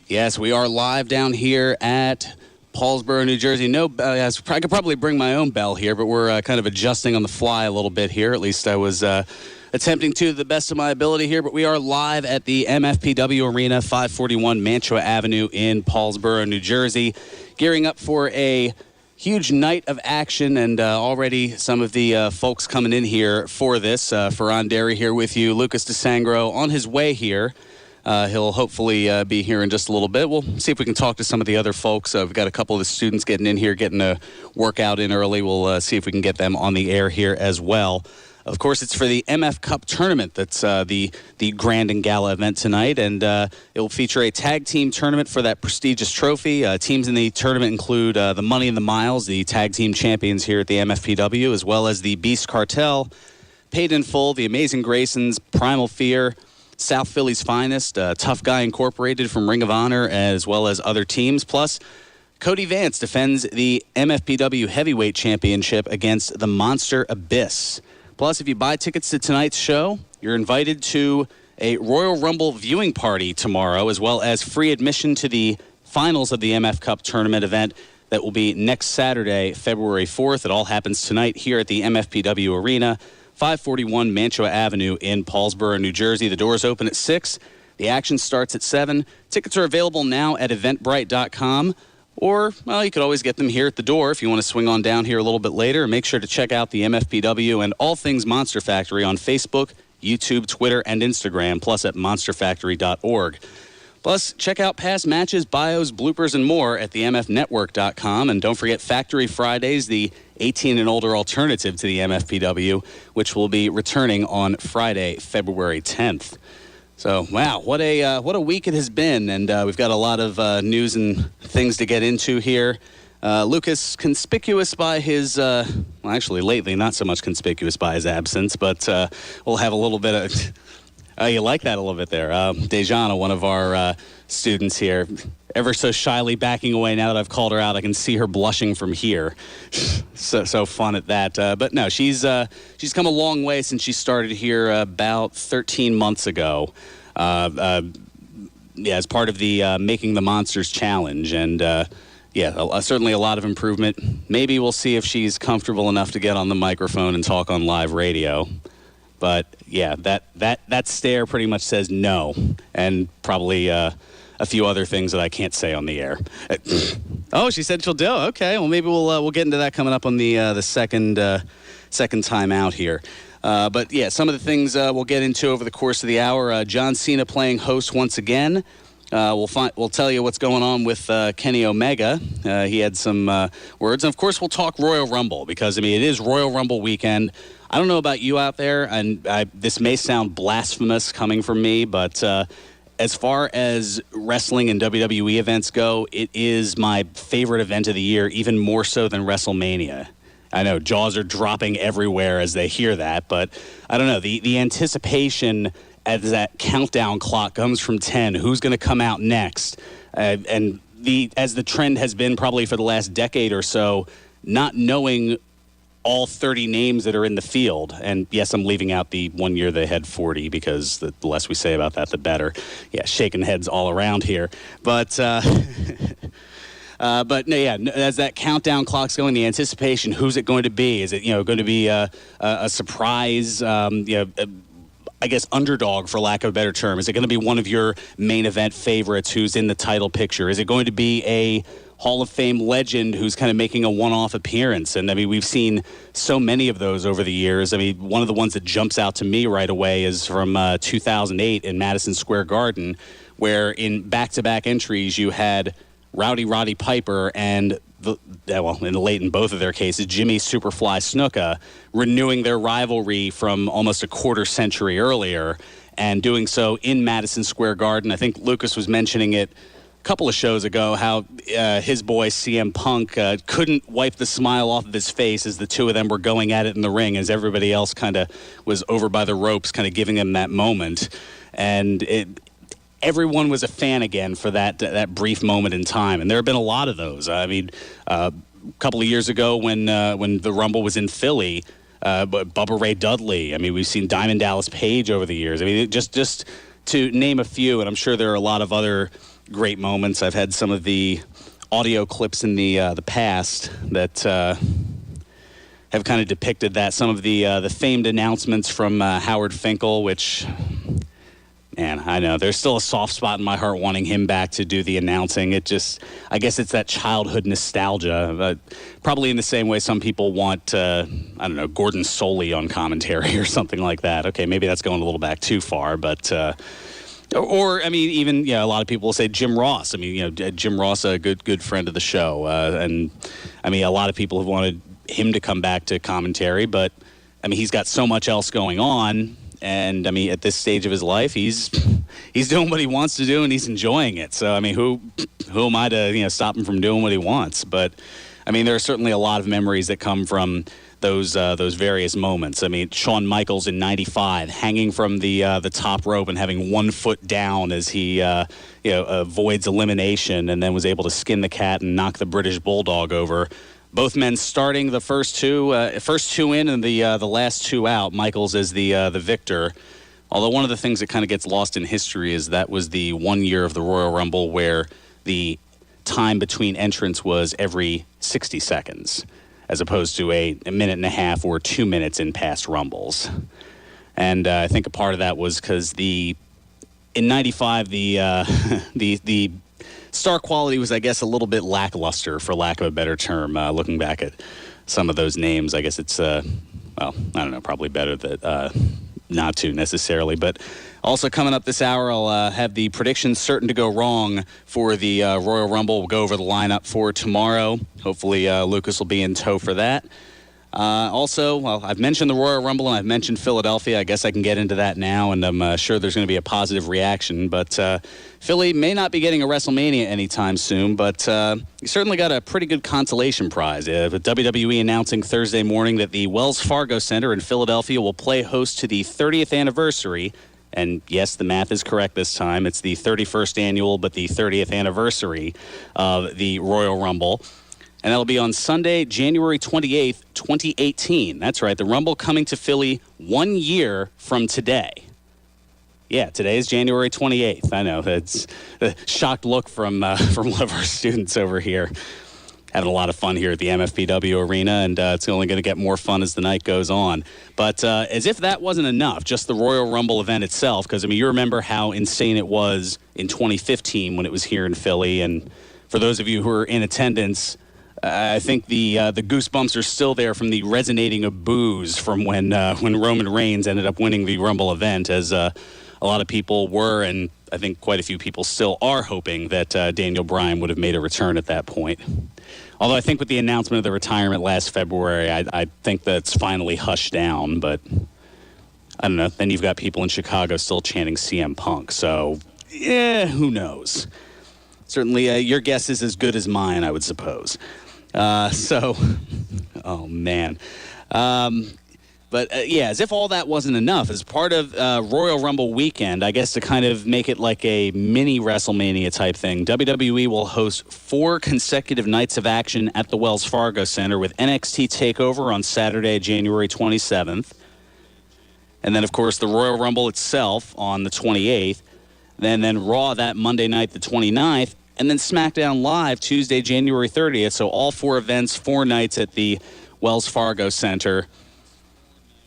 Yes, we are live down here at Paulsboro, New Jersey. I could probably bring my own bell here, but we're kind of adjusting on the fly a little bit here. At least I was attempting to the best of my ability here. But we are live at the MFPW Arena, 541 Mantua Avenue in Paulsboro, New Jersey, gearing up for a huge night of action, and already some of the folks coming in here for this. Fearon Derry here with you. Lucas DeSangro on his way here. He'll hopefully be here in just a little bit. We'll see if we can talk to some of the other folks. We've got a couple of the students getting in here, getting a workout in early. We'll see if we can get them on the air here as well. Of course, it's for the MF Cup tournament. That's the grand and gala event tonight, and it will feature a tag team tournament for that prestigious trophy. Teams in the tournament include the Money in the Miles, the tag team champions here at the MFPW, as well as the Beast Cartel, Paid in Full, the Amazing Graysons, Primal Fear, South Philly's Finest, Tough Guy Incorporated from Ring of Honor, as well as other teams. Plus, Cody Vance defends the MFPW Heavyweight Championship against the Monster Abyss. Plus, if you buy tickets to tonight's show, you're invited to a Royal Rumble viewing party tomorrow, as well as free admission to the finals of the MF Cup tournament event that will be next Saturday, February 4th. It all happens tonight here at the MFPW Arena, 541 Mantua Avenue in Paulsboro, New Jersey. The doors open at 6. The action starts at 7. Tickets are available now at eventbrite.com. Or, well, you could always get them here at the door if you want to swing on down here a little bit later. Make sure to check out the MFPW and all things Monster Factory on Facebook, YouTube, Twitter, and Instagram, plus at monsterfactory.org. Plus, check out past matches, bios, bloopers, and more at the mfnetwork.com. And don't forget Factory Fridays, the 18 and older alternative to the MFPW, which will be returning on Friday, February 10th. So, wow, what a week it has been, and we've got a lot of news and things to get into here. Lucas, conspicuous by his, actually lately not so much conspicuous by his absence, but we'll have a little bit of, you like that a little bit there. Dejana, one of our students here, ever so shyly backing away. Now that I've called her out, I can see her blushing from here. so fun at that. But no, she's come a long way since she started here about 13 months ago. As part of the Making the Monsters Challenge. And, certainly a lot of improvement. Maybe we'll see if she's comfortable enough to get on the microphone and talk on live radio. But, yeah, that stare pretty much says no. And probably a few other things that I can't say on the air. Oh, she said she'll do. Okay, well, maybe we'll get into that coming up on the second time out here. But, yeah, some of the things we'll get into over the course of the hour. John Cena playing host once again. We'll tell you what's going on with Kenny Omega. He had some words. And, of course, we'll talk Royal Rumble because, it is Royal Rumble weekend. I don't know about you out there, and this may sound blasphemous coming from me, but as far as wrestling and WWE events go, it is my favorite event of the year, even more so than WrestleMania. I know jaws are dropping everywhere as they hear that, but I don't know. The anticipation as that countdown clock comes from 10, who's going to come out next? And as the trend has been probably for the last decade or so, not knowing all 30 names that are in the field. And yes, I'm leaving out the 1 year they had 40 because the less we say about that, the better. Yeah, shaking heads all around here. But no, yeah, as that countdown clock's going, the anticipation, who's it going to be? Is it, going to be a surprise, I guess, underdog, for lack of a better term? Is it going to be one of your main event favorites who's in the title picture? Is it going to be a Hall of Fame legend who's kind of making a one-off appearance? And, we've seen so many of those over the years. One of the ones that jumps out to me right away is from 2008 in Madison Square Garden, where in back-to-back entries you had Rowdy Roddy Piper and, in both of their cases, Jimmy Superfly Snuka renewing their rivalry from almost a quarter century earlier and doing so in Madison Square Garden. I think Lucas was mentioning it a couple of shows ago, how his boy CM Punk couldn't wipe the smile off of his face as the two of them were going at it in the ring, as everybody else kind of was over by the ropes, kind of giving him that moment. And everyone was a fan again for that brief moment in time. And there have been a lot of those. A couple of years ago when the Rumble was in Philly, Bubba Ray Dudley. We've seen Diamond Dallas Page over the years. Just to name a few, and I'm sure there are a lot of other great moments. I've had some of the audio clips in the past that have kind of depicted that. Some of the famed announcements from Howard Finkel, which, man, I know there's still a soft spot in my heart wanting him back to do the announcing. I guess it's that childhood nostalgia. Probably in the same way some people want, Gordon Soley on commentary or something like that. Okay, maybe that's going a little back too far, but... even a lot of people will say Jim Ross. Jim Ross, a good friend of the show, and a lot of people have wanted him to come back to commentary, but he's got so much else going on, and at this stage of his life, he's doing what he wants to do, and he's enjoying it. So who am I to stop him from doing what he wants? But there are certainly a lot of memories that come from those various moments. Shawn Michaels in '95 hanging from the top rope and having 1 foot down as he avoids elimination and then was able to skin the cat and knock the British Bulldog over. Both men starting the first two in and the last 2 out. Michaels as the victor. Although one of the things that kind of gets lost in history is that was the 1 year of the Royal Rumble where the time between entrants was every 60 seconds. As opposed to a minute and a half or 2 minutes in past Rumbles. And I think a part of that was because in '95, the star quality was, I guess, a little bit lackluster, for lack of a better term. Looking back at some of those names, I guess it's, probably better that not to necessarily. But also coming up this hour, I'll have the predictions certain to go wrong for the Royal Rumble. We'll go over the lineup for tomorrow. Hopefully Lucas will be in tow for that. I've mentioned the Royal Rumble and I've mentioned Philadelphia. I guess I can get into that now, and I'm sure there's going to be a positive reaction. But Philly may not be getting a WrestleMania anytime soon, but you certainly got a pretty good consolation prize. WWE announcing Thursday morning that the Wells Fargo Center in Philadelphia will play host to the 30th anniversary. And yes, the math is correct this time. It's the 31st annual, but the 30th anniversary of the Royal Rumble. And that'll be on Sunday, January 28th, 2018. That's right, the Rumble coming to Philly 1 year from today. Yeah, today is January 28th. I know, that's a shocked look from one of our students over here. Having a lot of fun here at the MFPW Arena, and it's only going to get more fun as the night goes on. But as if that wasn't enough, just the Royal Rumble event itself, because, you remember how insane it was in 2015 when it was here in Philly. And for those of you who are in attendance, I think the goosebumps are still there from the resonating of boos from when Roman Reigns ended up winning the Rumble event, as a lot of people were, and I think quite a few people still are hoping that Daniel Bryan would have made a return at that point. Although I think with the announcement of the retirement last February, I think that's finally hushed down. But I don't know. Then you've got people in Chicago still chanting CM Punk. So, yeah, who knows? Certainly your guess is as good as mine, I would suppose. Oh, man. But, as if all that wasn't enough, as part of Royal Rumble weekend, I guess to kind of make it like a mini WrestleMania type thing, WWE will host 4 consecutive nights of action at the Wells Fargo Center with NXT TakeOver on Saturday, January 27th. And then, of course, the Royal Rumble itself on the 28th. Then Raw that Monday night, the 29th. And then SmackDown Live Tuesday, January 30th. So all 4 events, 4 nights at the Wells Fargo Center.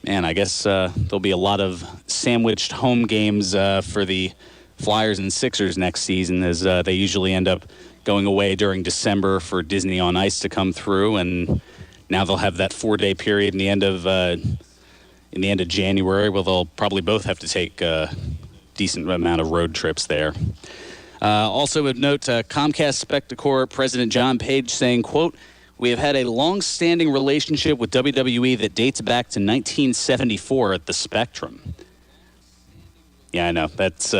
Man, I guess there'll be a lot of sandwiched home games for the Flyers and Sixers next season, as they usually end up going away during December for Disney on Ice to come through, and now they'll have that 4-day period in the end of January, where they'll probably both have to take a decent amount of road trips there. Also of note, Comcast Spectacor President John Page saying, quote, "We have had a long-standing relationship with WWE that dates back to 1974 at the Spectrum." Yeah, I know. That's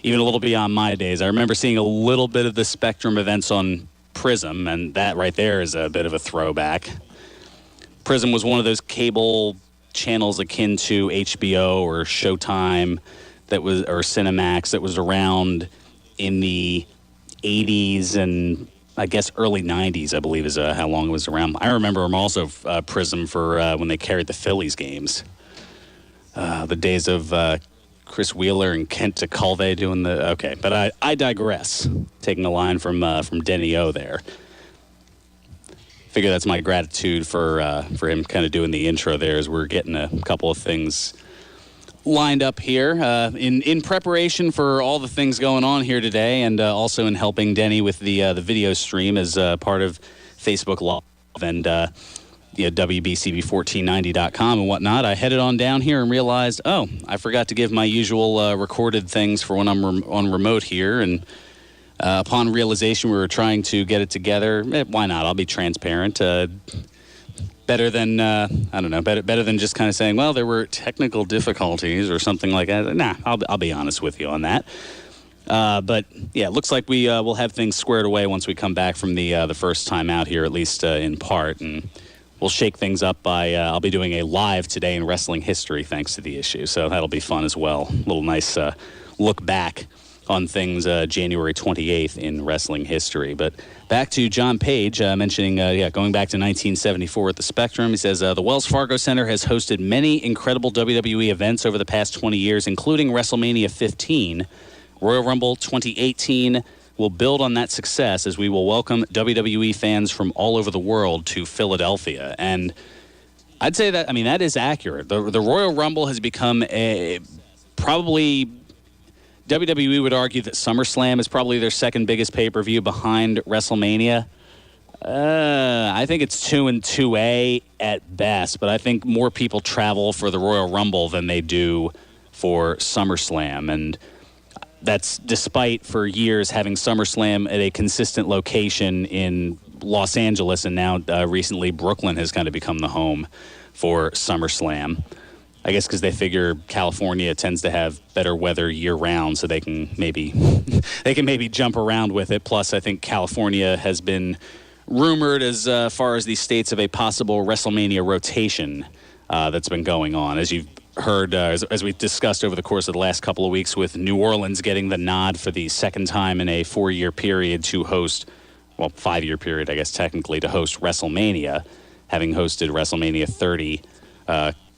even a little beyond my days. I remember seeing a little bit of the Spectrum events on Prism, and that right there is a bit of a throwback. Prism was one of those cable channels akin to HBO or Showtime or Cinemax that was around in the 80s and I guess early 90s, I believe, is how long it was around. I remember them also Prism for when they carried the Phillies games. The days of Chris Wheeler and Kent DeCalve doing the... Okay, but I digress. Taking a line from Denny O there. Figure that's my gratitude for him kind of doing the intro there as we're getting a couple of things lined up here in preparation for all the things going on here today, and also in helping Denny with the video stream as part of Facebook Live and WBCB1490.com and whatnot. I headed on down here and realized, I forgot to give my usual recorded things for when I'm on remote here, and upon realization we were trying to get it together, why not? I'll be transparent. Better than, I don't know, better than just kind of saying, well, there were technical difficulties or something like that. Nah, I'll be honest with you on that. But, yeah, it looks like we will have things squared away once we come back from the first time out here, at least in part. And we'll shake things up by, I'll be doing a live today in wrestling history thanks to the issue. So that'll be fun as well. A little nice look back on things January 28th in wrestling history. But back to John Page mentioning, going back to 1974 at the Spectrum. He says, the Wells Fargo Center has hosted many incredible WWE events over the past 20 years, including WrestleMania 15. Royal Rumble 2018 will build on that success as we will welcome WWE fans from all over the world to Philadelphia. And I'd say that, that is accurate. The Royal Rumble has become probably... WWE would argue that SummerSlam is probably their second biggest pay-per-view behind WrestleMania. I think it's 2 and 2A at best, but I think more people travel for the Royal Rumble than they do for SummerSlam. And that's despite for years having SummerSlam at a consistent location in Los Angeles, and now recently Brooklyn has kind of become the home for SummerSlam. I guess because they figure California tends to have better weather year-round, so they can maybe jump around with it. Plus, I think California has been rumored as far as the states of a possible WrestleMania rotation that's been going on. As you've heard, as we've discussed over the course of the last couple of weeks, with New Orleans getting the nod for the second time in a 4-year period to host, 5-year period, I guess technically, to host WrestleMania, having hosted WrestleMania 30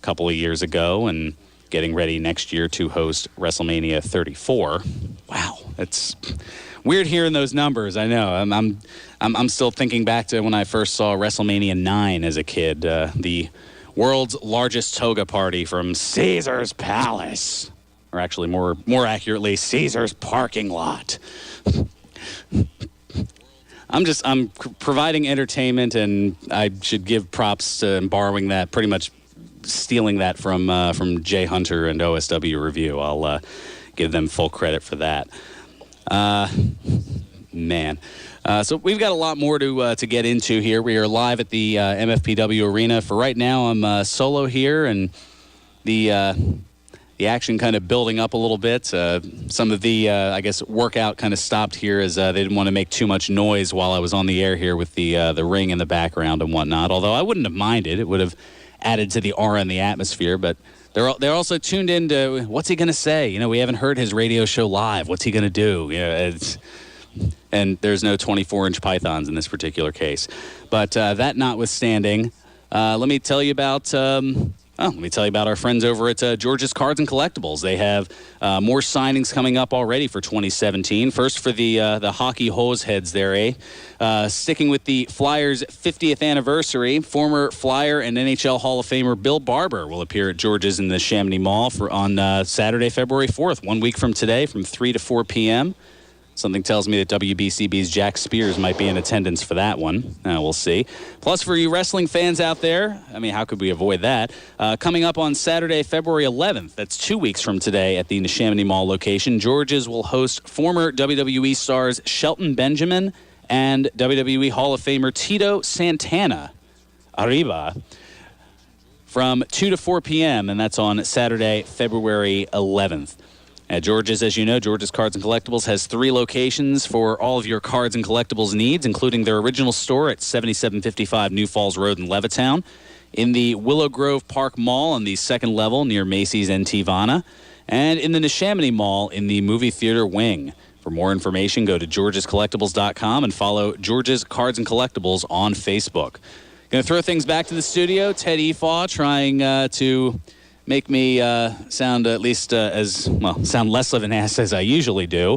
couple of years ago, and getting ready next year to host WrestleMania 34. Wow, it's weird hearing those numbers. I know. I'm still thinking back to when I first saw WrestleMania 9 as a kid, the world's largest toga party from Caesar's Palace, or actually more accurately, Caesar's parking lot. I'm providing entertainment, and I should give props to borrowing that, pretty much stealing that from Jay Hunter and OSW Review. I'll give them full credit for that. So we've got a lot more to get into here. We are live at the MFPW Arena. For right now, I'm solo here, and the action kind of building up a little bit. Some of the, workout kind of stopped here as they didn't want to make too much noise while I was on the air here with the ring in the background and whatnot, although I wouldn't have minded. It would have added to the aura and the atmosphere, but they're also tuned in to what's he going to say. We haven't heard his radio show live. What's he going to do? And there's no 24-inch pythons in this particular case. But that notwithstanding, let me tell you about our friends over at George's Cards and Collectibles. They have more signings coming up already for 2017. First for the hockey hose heads there, sticking with the Flyers' 50th anniversary, former Flyer and NHL Hall of Famer Bill Barber will appear at George's in the Chamonix Mall on Saturday, February 4th, 1 week from today, from 3 to 4 p.m. Something tells me that WBCB's Jack Spears might be in attendance for that one. We'll see. Plus, for you wrestling fans out there, how could we avoid that? Coming up on Saturday, February 11th, that's 2 weeks from today at the Neshaminy Mall location, George's will host former WWE stars Shelton Benjamin and WWE Hall of Famer Tito Santana Arriba from 2 to 4 p.m., and that's on Saturday, February 11th. At George's, as you know, George's Cards and Collectibles has 3 locations for all of your cards and collectibles needs, including their original store at 7755 New Falls Road in Levittown, in the Willow Grove Park Mall on the second level near Macy's and Tivana, and in the Neshaminy Mall in the movie theater wing. For more information, go to georgescollectibles.com and follow George's Cards and Collectibles on Facebook. Going to throw things back to the studio. Ted Efaw trying to make me sound at least sound less of an ass as I usually do.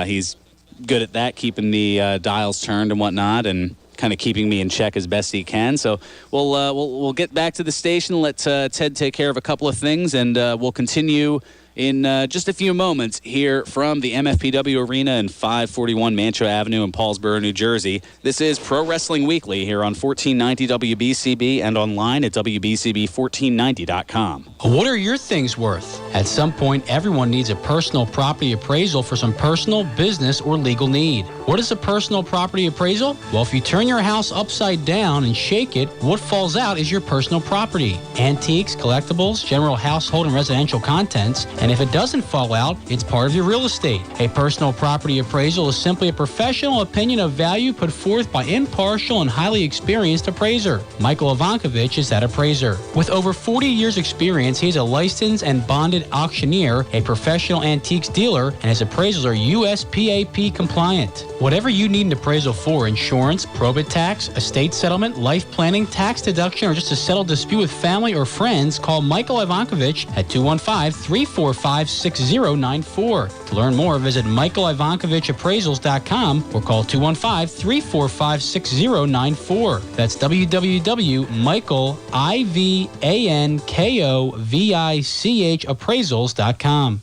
He's good at that, keeping the dials turned and whatnot, and kind of keeping me in check as best he can. So we'll get back to the station, let Ted take care of a couple of things, and we'll continue in just a few moments here from the MFPW Arena in 541 Mantua Avenue in Paulsboro, New Jersey. This is Pro Wrestling Weekly here on 1490 WBCB and online at WBCB1490.com. What are your things worth? At some point, everyone needs a personal property appraisal for some personal, business, or legal need. What is a personal property appraisal? Well, if you turn your house upside down and shake it, what falls out is your personal property. Antiques, collectibles, general household and residential contents, and if it doesn't fall out, it's part of your real estate. A personal property appraisal is simply a professional opinion of value put forth by impartial and highly experienced appraiser. Michael Ivankovich is that appraiser. With over 40 years experience, he's a licensed and bonded auctioneer, a professional antiques dealer, and his appraisals are USPAP compliant. Whatever you need an appraisal for, insurance, probate tax, estate settlement, life planning, tax deduction, or just to settle dispute with family or friends, call Michael Ivankovich at 215-345-6094. To learn more, visit michaelivankovichappraisals.com or call 215-345-6094. That's www.michaelivankovich.appraisals.com.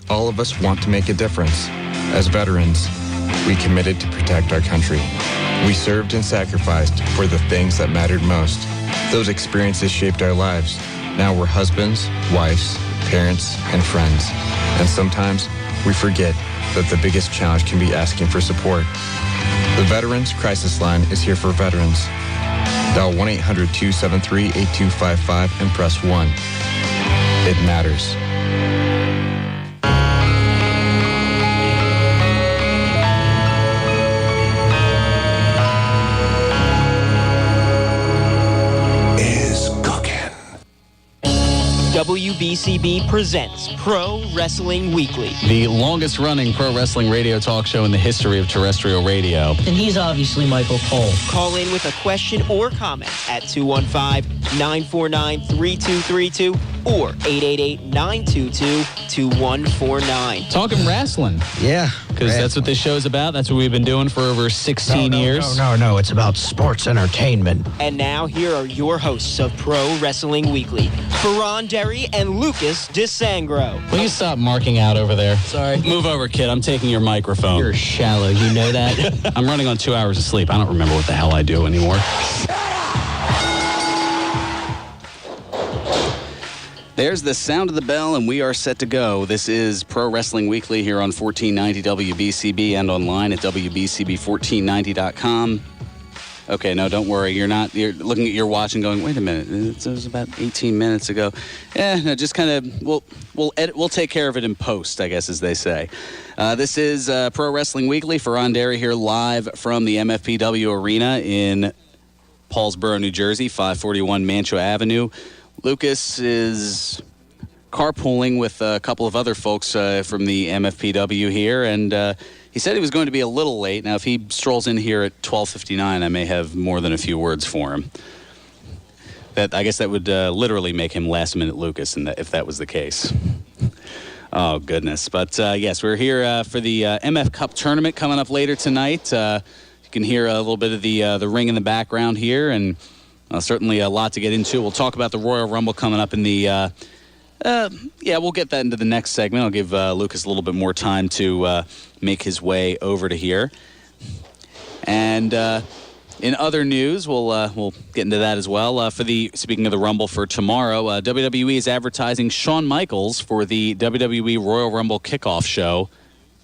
All of us want to make a difference. As veterans, we committed to protect our country. We served and sacrificed for the things that mattered most. Those experiences shaped our lives. Now we're husbands, wives, parents, and friends. And sometimes we forget that the biggest challenge can be asking for support. The Veterans Crisis Line is here for veterans. Dial 1-800-273-8255 and press 1. It matters. WBCB presents Pro Wrestling Weekly, the longest-running pro wrestling radio talk show in the history of terrestrial radio. And he's obviously Michael Cole. Call in with a question or comment at 215-949-3232 or 888-922-2149. Talking wrestling. Yeah. Because that's what this show's about. That's what we've been doing for over 16 years. No. It's about sports entertainment. And now here are your hosts of Pro Wrestling Weekly, Fearon Derry and Lucas DeSangro. Will you stop marking out over there? Sorry. Move over, kid. I'm taking your microphone. You're shallow. You know that? I'm running on 2 hours of sleep. I don't remember what the hell I do anymore. There's the sound of the bell, and we are set to go. This is Pro Wrestling Weekly here on 1490 WBCB and online at WBCB1490.com. Okay, no, don't worry. You're looking at your watch and going, wait a minute, it was about 18 minutes ago. No, just kind of, we'll take care of it in post, I guess, as they say. This is Pro Wrestling Weekly. Fearon Derry here live from the MFPW Arena in Paulsboro, New Jersey, 541 Mantua Avenue. Lucas is carpooling with a couple of other folks from the MFPW here, and he said he was going to be a little late. Now, if he strolls in here at 12:59, I may have more than a few words for him. I guess that would literally make him last-minute Lucas, if that was the case. Oh, goodness. But, yes, we're here for the MF Cup tournament coming up later tonight. You can hear a little bit of the ring in the background here, and certainly a lot to get into. We'll talk about the Royal Rumble coming up in the we'll get that into the next segment. I'll give Lucas a little bit more time to make his way over to here. And in other news, we'll get into that as well. Speaking of the Rumble for tomorrow, WWE is advertising Shawn Michaels for the WWE Royal Rumble kickoff show.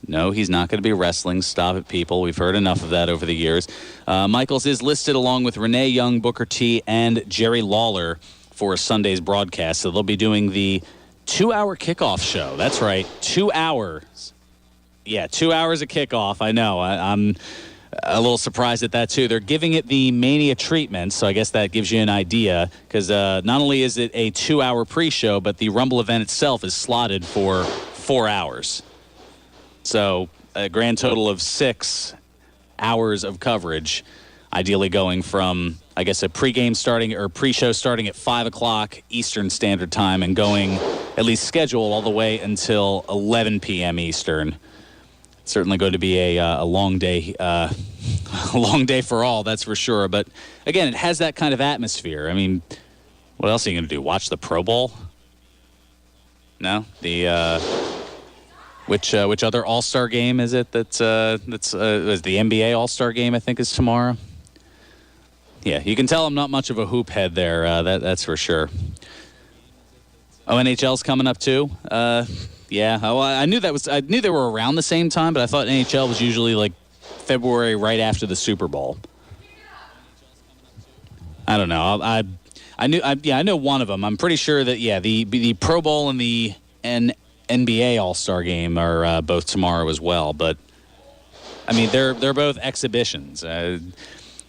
No, he's not going to be wrestling. Stop it, people. We've heard enough of that over the years. Michaels is listed along with Renee Young, Booker T, and Jerry Lawler for Sunday's broadcast. So they'll be doing the 2-hour kickoff show. That's right, 2 hours. Yeah, 2 hours of kickoff. I know. I'm a little surprised at that, too. They're giving it the Mania treatment, so I guess that gives you an idea, because not only is it a 2-hour pre-show, but the Rumble event itself is slotted for 4 hours. So a grand total of 6 hours of coverage. ideally going from, I guess, a pre-show starting at 5 o'clock Eastern Standard Time and going at least scheduled all the way until 11 p.m. Eastern. It's certainly going to be a long day, a long day for all, that's for sure. But again, it has that kind of atmosphere. I mean, what else are you going to do? Watch the Pro Bowl? No, which other All-Star game is it? That's the NBA All-Star game, I think, is tomorrow. Yeah, you can tell I'm not much of a hoop head there. That's for sure. Oh, NHL's coming up too. Yeah. Oh, I knew they were around the same time, but I thought NHL was usually like February, right after the Super Bowl. I don't know. I know one of them. I'm pretty sure that the Pro Bowl and the NBA All-Star Game are both tomorrow as well. But I mean, they're both exhibitions.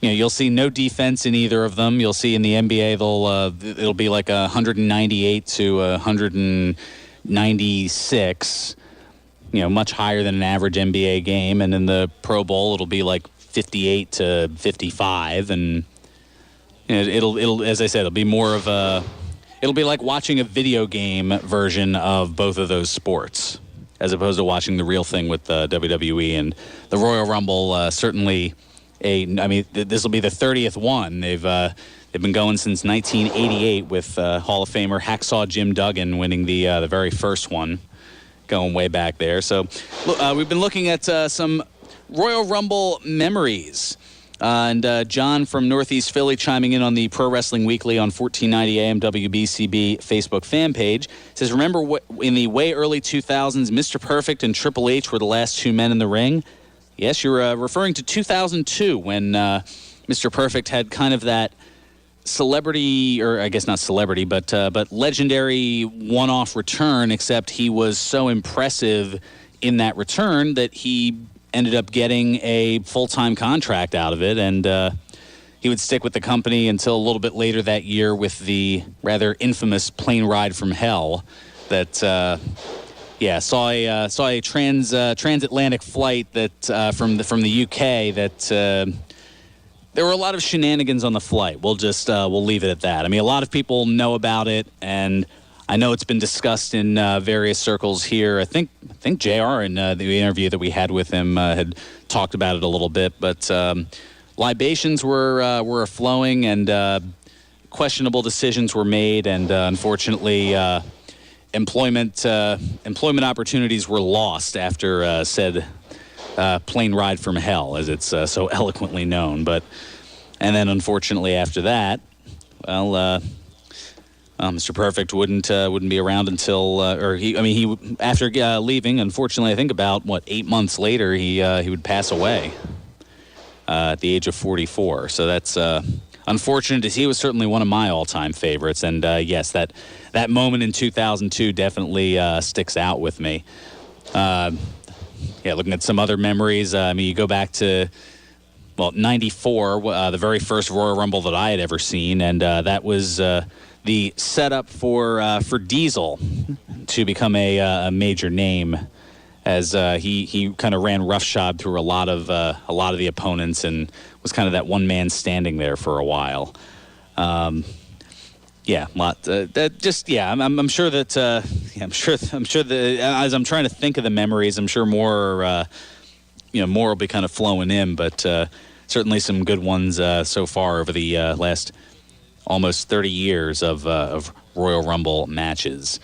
You'll see no defense in either of them. You'll see in the NBA it'll be like 198 to 196. Much higher than an average NBA game, and in the Pro Bowl it'll be like 58 to 55, and it'll as I said, it'll be more of it'll be like watching a video game version of both of those sports, as opposed to watching the real thing with WWE. And the Royal Rumble certainly. This will be the 30th one. They've been going since 1988 with Hall of Famer Hacksaw Jim Duggan winning the very first one, going way back there. So we've been looking at some Royal Rumble memories. And John from Northeast Philly chiming in on the Pro Wrestling Weekly on 1490 AM WBCB Facebook fan page says, remember in the way early 2000s, Mr. Perfect and Triple H were the last two men in the ring? Yes, you're referring to 2002 when Mr. Perfect had kind of that celebrity, or I guess not celebrity, but legendary one-off return, except he was so impressive in that return that he ended up getting a full-time contract out of it, and he would stick with the company until a little bit later that year with the rather infamous plane ride from hell that... saw a transatlantic flight that from the UK that there were a lot of shenanigans on the flight. We'll leave it at that. I mean, a lot of people know about it, and I know it's been discussed in various circles here. I think JR in the interview that we had with him had talked about it a little bit, but libations were flowing, and questionable decisions were made, and unfortunately. Employment opportunities were lost after said plane ride from hell, as it's so eloquently known. And then unfortunately after that, Mr. Perfect wouldn't be around until after leaving. Unfortunately, I think about 8 months later he would pass away at the age of 44. So that's unfortunate, as he was certainly one of my all-time favorites. And yes, that moment in 2002 definitely sticks out with me. Looking at some other memories, you go back to, 94, the very first Royal Rumble that I had ever seen, and that was the setup for Diesel to become a major name, as he kind of ran roughshod through a lot of the opponents and was kind of that one man standing there for a while. I'm sure that as I'm trying to think of the memories, I'm sure more will be kind of flowing in, but certainly some good ones so far over the last almost 30 years of Royal Rumble matches.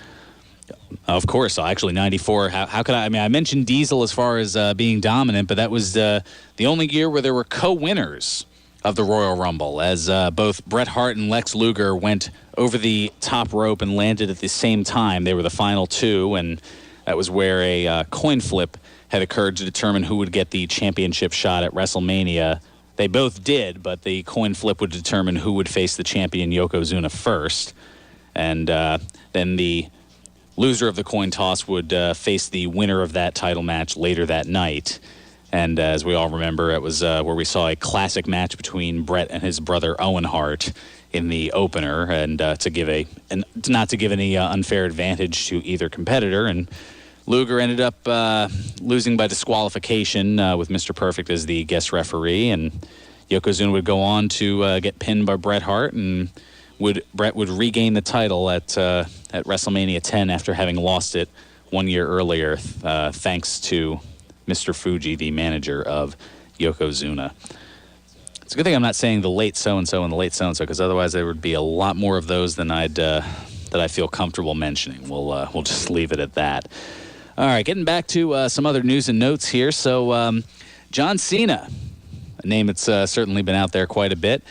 Of course, actually 94. How could I? I mean, I mentioned Diesel as far as being dominant, but that was the only year where there were co-winners of the Royal Rumble, as both Bret Hart and Lex Luger went over the top rope and landed at the same time. They were the final two, and that was where a coin flip had occurred to determine who would get the championship shot at WrestleMania. They both did, but the coin flip would determine who would face the champion Yokozuna first, and then the loser of the coin toss would face the winner of that title match later that night. And as we all remember, it was where we saw a classic match between Bret and his brother Owen Hart in the opener, and not to give any unfair advantage to either competitor. And Luger ended up losing by disqualification with Mr. Perfect as the guest referee. And Yokozuna would go on to get pinned by Bret Hart, and Bret would regain the title at WrestleMania 10 after having lost it 1 year earlier, thanks to Mr. Fuji, the manager of Yokozuna. It's a good thing I'm not saying the late so-and-so and the late so-and-so, because otherwise there would be a lot more of those than that I feel comfortable mentioning. We'll just leave it at that. All right, getting back to some other news and notes here. So John Cena, a name that's certainly been out there quite a bit.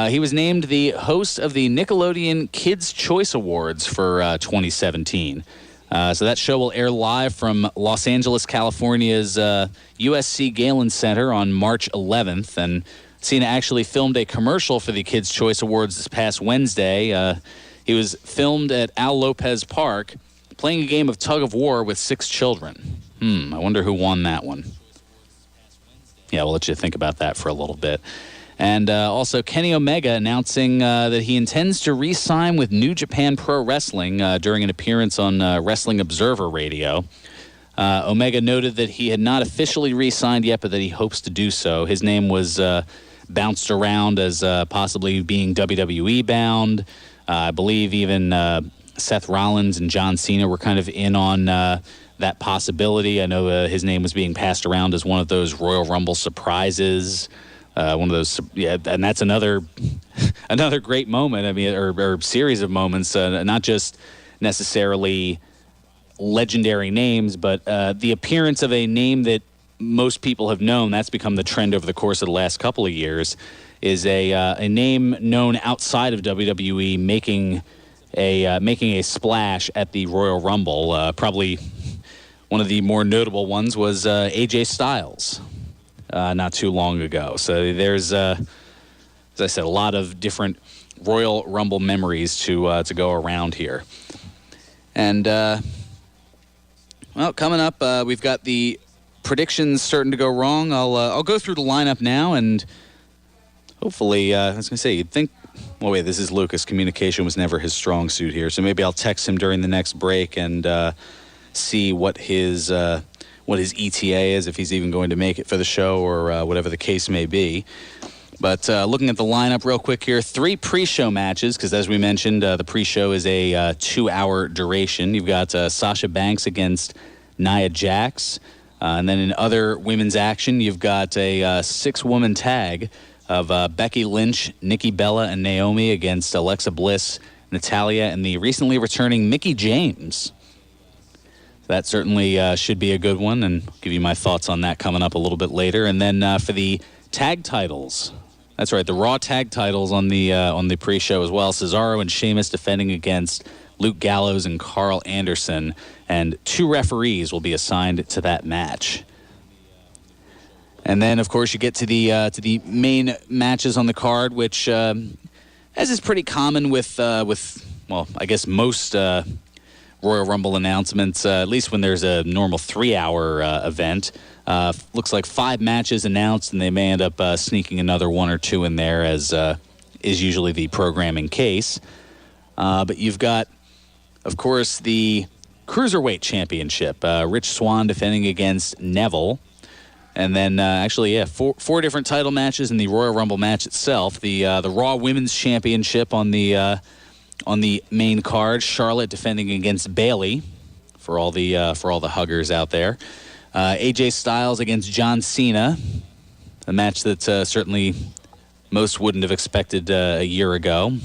He was named the host of the Nickelodeon Kids' Choice Awards for 2017. So that show will air live from Los Angeles, California's USC Galen Center on March 11th. And Cena actually filmed a commercial for the Kids' Choice Awards this past Wednesday. He was filmed at Al Lopez Park playing a game of tug of war with 6 children. I wonder who won that one. Yeah, we'll let you think about that for a little bit. And also Kenny Omega announcing that he intends to re-sign with New Japan Pro Wrestling during an appearance on Wrestling Observer Radio. Omega noted that he had not officially re-signed yet, but that he hopes to do so. His name was bounced around as possibly being WWE bound. I believe even Seth Rollins and John Cena were kind of in on that possibility. I know his name was being passed around as one of those Royal Rumble surprises. One of those, yeah, and that's another great moment. I mean, or series of moments, not just necessarily legendary names, but the appearance of a name that most people have known. That's become the trend over the course of the last couple of years. Is a name known outside of WWE making a splash at the Royal Rumble. Probably one of the more notable ones was AJ Styles not too long ago. So there's, as I said, a lot of different Royal Rumble memories to go around here. And well, coming up, we've got the predictions starting to go wrong. I'll go through the lineup now, and hopefully, I was going to say, you'd think, well, wait, this is Lucas. Communication was never his strong suit here, so maybe I'll text him during the next break and see what his ETA is, if he's even going to make it for the show or whatever the case may be. But looking at the lineup real quick here, 3 pre-show matches, because as we mentioned, the pre-show is a 2-hour duration. You've got Sasha Banks against Nia Jax. And then in other women's action, you've got a 6-woman tag of Becky Lynch, Nikki Bella, and Naomi against Alexa Bliss, Natalya, and the recently returning Mickie James. That certainly should be a good one, and I'll give you my thoughts on that coming up a little bit later. And then for the tag titles, that's right, the Raw tag titles on the pre-show as well. Cesaro and Sheamus defending against Luke Gallows and Carl Anderson, and 2 referees will be assigned to that match. And then, of course, you get to the main matches on the card, which, as is pretty common with well, I guess most Royal Rumble announcements, at least when there's a normal 3-hour event. Looks like 5 matches announced, and they may end up sneaking another 1 or 2 in there, as is usually the programming case. But you've got, of course, the Cruiserweight Championship. Rich Swann defending against Neville. And then, actually, yeah, four different title matches in the Royal Rumble match itself. The Raw Women's Championship on the main card. Charlotte defending against Bayley for all the huggers out there. AJ Styles against John Cena, a match that certainly most wouldn't have expected a year ago.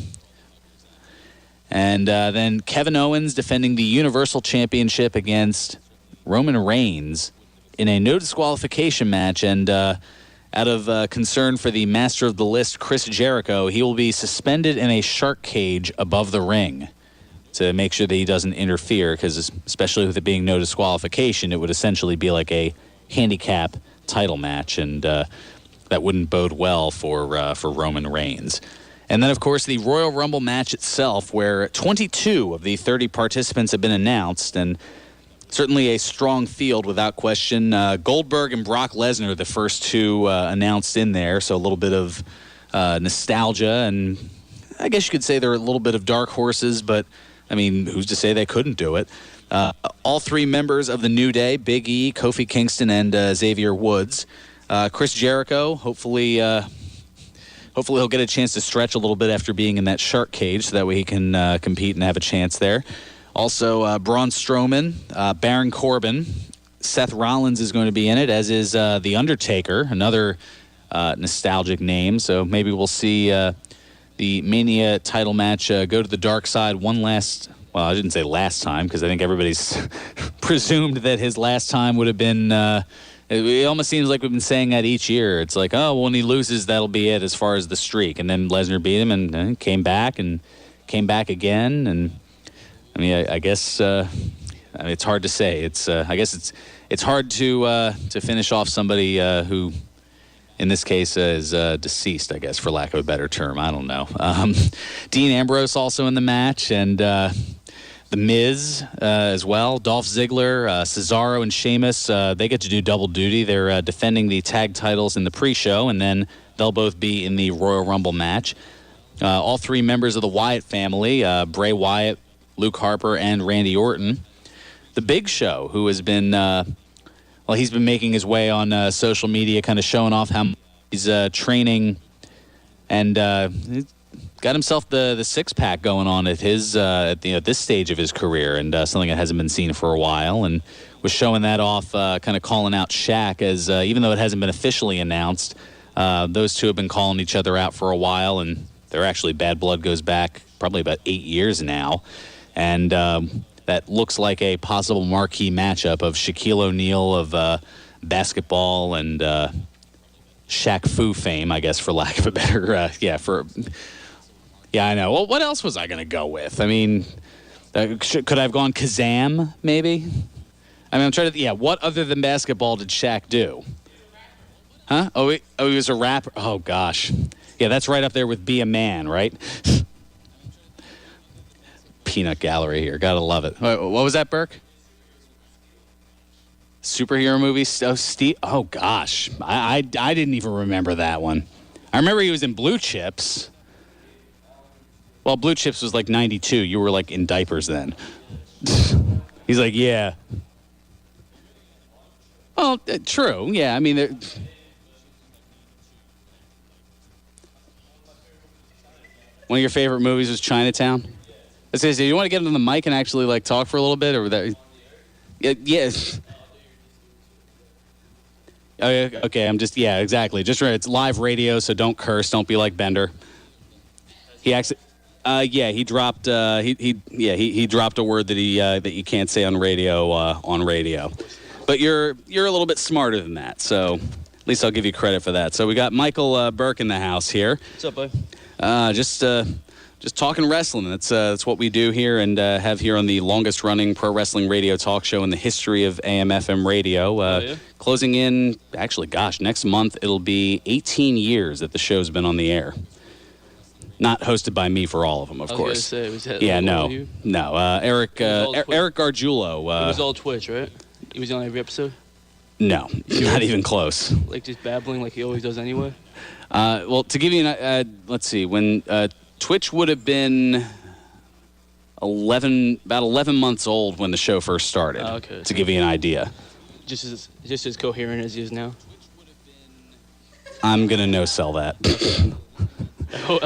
And then Kevin Owens defending the Universal Championship against Roman Reigns in a no disqualification match. And out of concern for the master of the list, Chris Jericho, he will be suspended in a shark cage above the ring to make sure that he doesn't interfere, because especially with it being no disqualification, it would essentially be like a handicap title match, and that wouldn't bode well for Roman Reigns. And then, of course, the Royal Rumble match itself, where 22 of the 30 participants have been announced, and certainly a strong field without question. Goldberg and Brock Lesnar, the first 2 announced in there, so a little bit of nostalgia, and I guess you could say they're a little bit of dark horses, but, I mean, who's to say they couldn't do it? All 3 members of the New Day, Big E, Kofi Kingston, and Xavier Woods. Chris Jericho, hopefully hopefully he'll get a chance to stretch a little bit after being in that shark cage, so that way he can compete and have a chance there. Also, Braun Strowman, Baron Corbin, Seth Rollins is going to be in it, as is The Undertaker, another nostalgic name. So maybe we'll see the Mania title match go to the dark side one last. Well, I didn't say last time, because I think everybody's presumed that his last time would have been. It almost seems like we've been saying that each year. It's like, oh, when he loses, that'll be it as far as the streak. And then Lesnar beat him and came back again. And I mean, I guess it's hard to say. I guess it's hard to finish off somebody who, in this case, is deceased, I guess, for lack of a better term. I don't know. Dean Ambrose also in the match, and The Miz as well. Dolph Ziggler, Cesaro, and Sheamus, they get to do double duty. They're defending the tag titles in the pre-show, and then they'll both be in the Royal Rumble match. All three members of the Wyatt family, Bray Wyatt, Luke Harper, and Randy Orton. The Big Show, who has been, he's been making his way on social media, kind of showing off how he's training, and got himself the six-pack going on at his at this stage of his career, and something that hasn't been seen for a while, and was showing that off, kind of calling out Shaq, as even though it hasn't been officially announced, those two have been calling each other out for a while, and they're actually, bad blood goes back probably about 8 years now, and that looks like a possible marquee matchup of Shaquille O'Neal of basketball and Shaq Fu fame, I guess, for lack of a better, Yeah, I know. Well, what else was I going to go with? I mean, could I have gone Kazam, maybe? I mean, I'm trying to... what other than basketball did Shaq do? Huh? Oh, he was a rapper? Oh, gosh. Yeah, that's right up there with Be a Man, right? Peanut gallery here. Gotta love it. What was that, Burke? Superhero movie? Oh, Steve... Oh, gosh. I didn't even remember that one. I remember he was in Blue Chips... Well, Blue Chips was like 92. You were like in diapers then. He's like, yeah. Well, true. Yeah, I mean, one of your favorite movies was Chinatown? I was gonna say, do you want to get on the mic and actually like talk for a little bit, or that? Yeah. Oh, yeah, okay. Exactly. Just right. It's live radio, so don't curse. Don't be like Bender. He actually. He dropped. He dropped a word that that you can't say on radio. But you're a little bit smarter than that, so at least I'll give you credit for that. So we got Michael Burke in the house here. What's up, bud? Just talking wrestling. That's what we do here, and have here on the longest running pro wrestling radio talk show in the history of AM/FM radio. Closing in, actually, next month it'll be 18 years that the show's been on the air. Not hosted by me for all of them, of course. Say, was that no. Eric Eric Gargiulo. It was all Twitch, right? He was on every episode? No, not even close. Like just babbling like he always does anyway? Well, to give you let's see, when Twitch would have been about 11 months old when the show first started. Okay. To give you an idea. Just as coherent as he is now? I'm gonna no-sell that.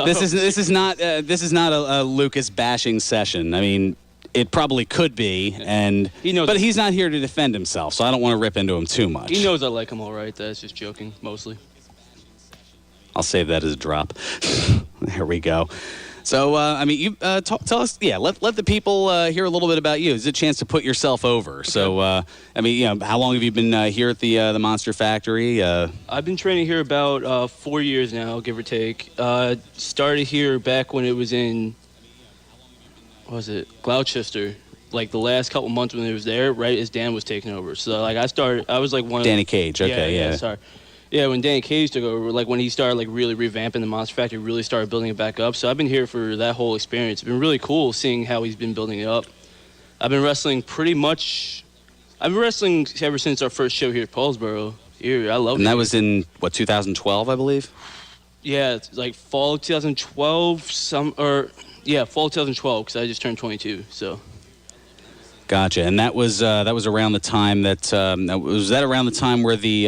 This is not a Lucas bashing session. I mean, it probably could be, but he's not here to defend himself, so I don't want to rip into him too much. He knows I like him all right. That's just joking, mostly. I'll save that as a drop. There we go. So, you tell us. Yeah, let the people hear a little bit about you. It's a chance to put yourself over. Okay. So, how long have you been here at the Monster Factory? I've been training here about 4 years now, give or take. Started here back when it was in, Gloucester. Like the last couple months when it was there, right as Dan was taking over. So, like I was like one. Danny Cage. Okay, yeah. Sorry. Yeah, when Danny Cage took over, like when he started like really revamping the Monster Factory, really started building it back up. So I've been here for that whole experience. It's been really cool seeing how he's been building it up. I've been wrestling ever since our first show here at Paulsboro. Here, I love it. And that was in, 2012, I believe? Yeah, it's like fall 2012, fall 2012, because I just turned 22, so. Gotcha. And that was around the time that was that around the time where the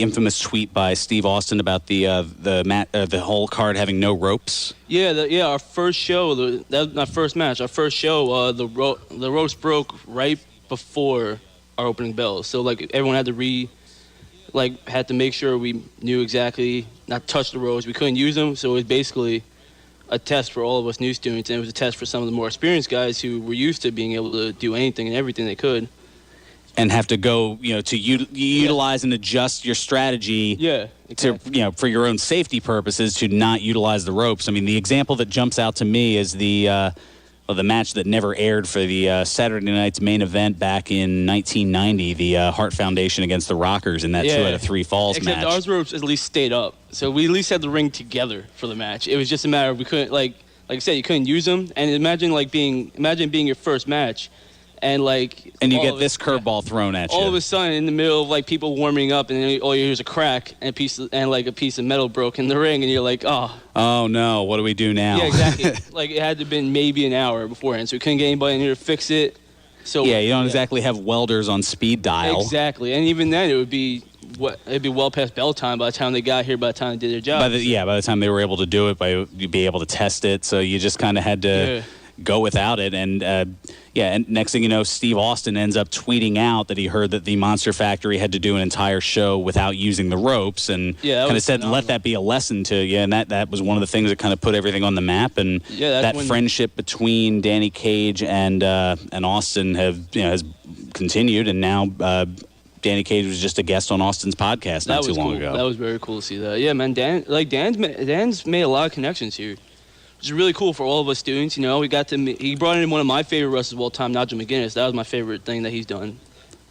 infamous tweet by Steve Austin about the whole card having no ropes. Yeah, our first show, that was my first match. Our first show, the ropes broke right before our opening bell. So like everyone had to had to make sure we knew exactly not to touch the ropes. We couldn't use them, so it was basically a test for all of us new students, and it was a test for some of the more experienced guys who were used to being able to do anything and everything they could. And have to go, to utilize and adjust your strategy exactly. to, for your own safety purposes to not utilize the ropes. I mean, the example that jumps out to me is the match that never aired for the Saturday night's main event back in 1990, the Hart Foundation against the Rockers in that 2 out of 3 falls Except match. ours ropes at least stayed up, so we at least had the ring together for the match. It was just a matter of we couldn't, like I said, you couldn't use them. And imagine being your first match, and you get this curveball thrown at you. All of a sudden, in the middle of people warming up, and then all you hear is a crack and a piece of metal broke in the ring, and you're like, oh no, what do we do now? Yeah, exactly. It had to have been maybe an hour beforehand, so we couldn't get anybody in here to fix it. So you don't exactly have welders on speed dial. Exactly, and even then, it'd be well past bell time by the time they got here. By the time they did their job. By the time they were able to do it, you'd be able to test it. So you just kind of had to go without it. And and next thing you know, Steve Austin ends up tweeting out that he heard that the Monster Factory had to do an entire show without using the ropes, and kind of said, let that be a lesson to you. And that was one of the things that kind of put everything on the map. And that friendship between Danny Cage and Austin has continued, and now Danny Cage was just a guest on Austin's podcast not too long ago. That was very cool to see that. Yeah, man, Dan's made a lot of connections here. Which is really cool for all of us students. He brought in one of my favorite wrestlers of all time, Nigel McGuinness. That was my favorite thing that he's done.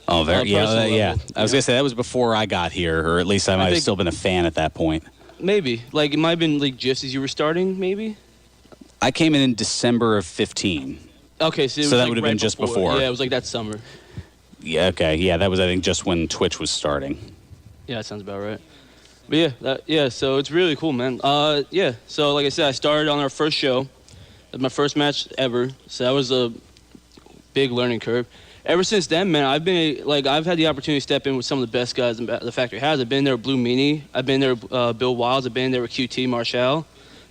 Oh, I was gonna say that was before I got here, or at least I might have still been a fan at that point. Maybe, it might have been just as you were starting. Maybe. I came in December of 15. Okay, so that would have been just before. Yeah, it was that summer. Yeah. Okay. Yeah, that was just when Twitch was starting. Yeah, that sounds about right. But so it's really cool, man. So like I said, I started on our first show. That was my first match ever, so that was a big learning curve. Ever since then, man, I've had the opportunity to step in with some of the best guys the factory has. I've been there with Blue Meanie. I've been there with Bill Wilds. I've been there with QT Marshall.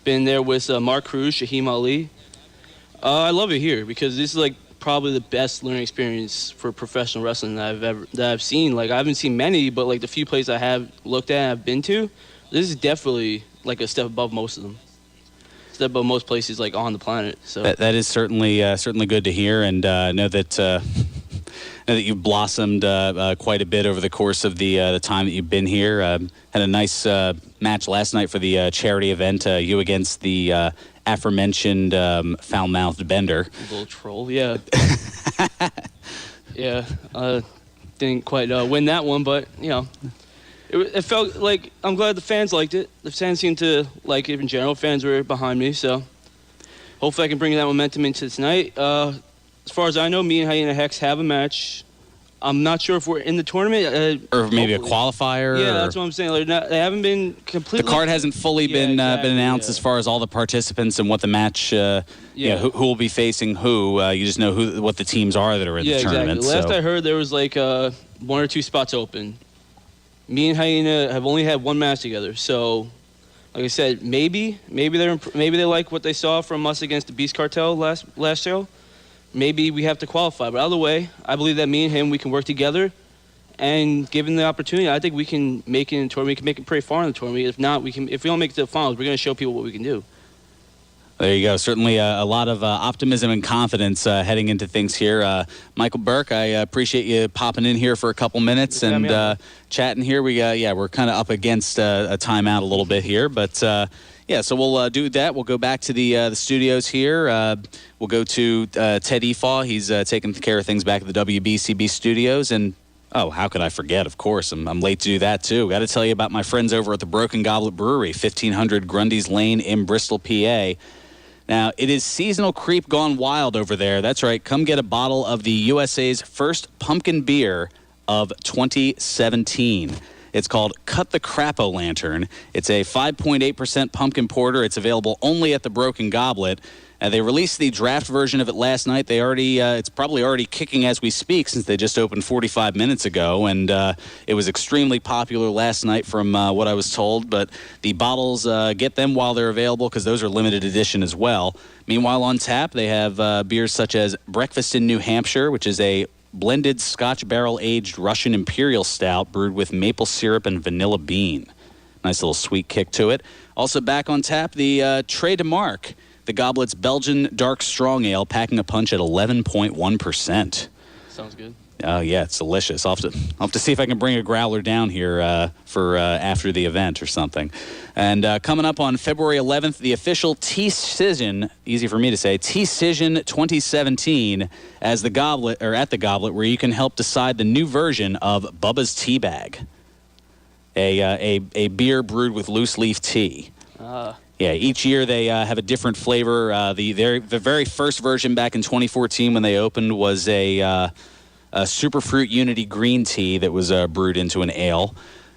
Been there with Mark Cruz, Shaheem Ali. I love it here because this is probably the best learning experience for professional wrestling that I've seen. I haven't seen many, but the few places I have looked at and I've been to, this is definitely a step above most of them. Step above most places on the planet. So that is certainly good to hear, and know that you've blossomed quite a bit over the course of the time that you've been here. Had a nice match last night for the charity event. You against the aforementioned foul-mouthed Bender. Little troll, yeah. Didn't quite win that one, but it felt like I'm glad the fans liked it. The fans seemed to like it in general. Fans were behind me, so hopefully I can bring that momentum into tonight. As far as I know, me and Hyena Hex have a match. I'm not sure if we're in the tournament. Or maybe a qualifier. Yeah, that's what I'm saying. They haven't been completely... The card hasn't fully been announced as far as all the participants and what the match, who will be facing who. You just know what the teams are that are in the tournament. Exactly. Last I heard, there was 1 or 2 spots open. Me and Hyena have only had one match together. So, like I said, maybe they like what they saw from us against the Beast Cartel last show. Maybe we have to qualify. But either way, I believe that me and him, we can work together. And given the opportunity, I think we can make it in the tournament. We can make it pretty far in the tournament. If not, if we don't make it to the finals, we're going to show people what we can do. There you go. Certainly a lot of optimism and confidence heading into things here. Michael Burke, I appreciate you popping in here for a couple minutes and chatting here. We're kind of up against a timeout a little bit here, but so we'll do that. We'll go back to the studios here. We'll go to Ted Efaw. He's taking care of things back at the WBCB studios. And, how could I forget? Of course, I'm late to do that, too. Got to tell you about my friends over at the Broken Goblet Brewery, 1500 Grundy's Lane in Bristol, PA. Now, it is seasonal creep gone wild over there. That's right. Come get a bottle of the USA's first pumpkin beer of 2017. It's called Cut the Crap-O-Lantern. It's a 5.8% pumpkin porter. It's available only at the Broken Goblet. They released the draft version of it last night. It's probably already kicking as we speak since they just opened 45 minutes ago, and it was extremely popular last night from what I was told. But the bottles, get them while they're available because those are limited edition as well. Meanwhile, on tap, they have beers such as Breakfast in New Hampshire, which is a blended Scotch barrel-aged Russian Imperial Stout brewed with maple syrup and vanilla bean. Nice little sweet kick to it. Also back on tap, the Tré de Marque. The Goblet's Belgian Dark Strong Ale, packing a punch at 11.1%. Sounds good. Oh, yeah, it's delicious. I'll have to see if I can bring a growler down here for after the event or something. And coming up on February 11th, the official T-Cision, easy for me to say, T-Cision 2017 at the Goblet, where you can help decide the new version of Bubba's Tea Bag, a beer brewed with loose leaf tea. Yeah, each year they have a different flavor. The very first version back in 2014 when they opened was a Superfruit Unity green tea that was brewed into an ale.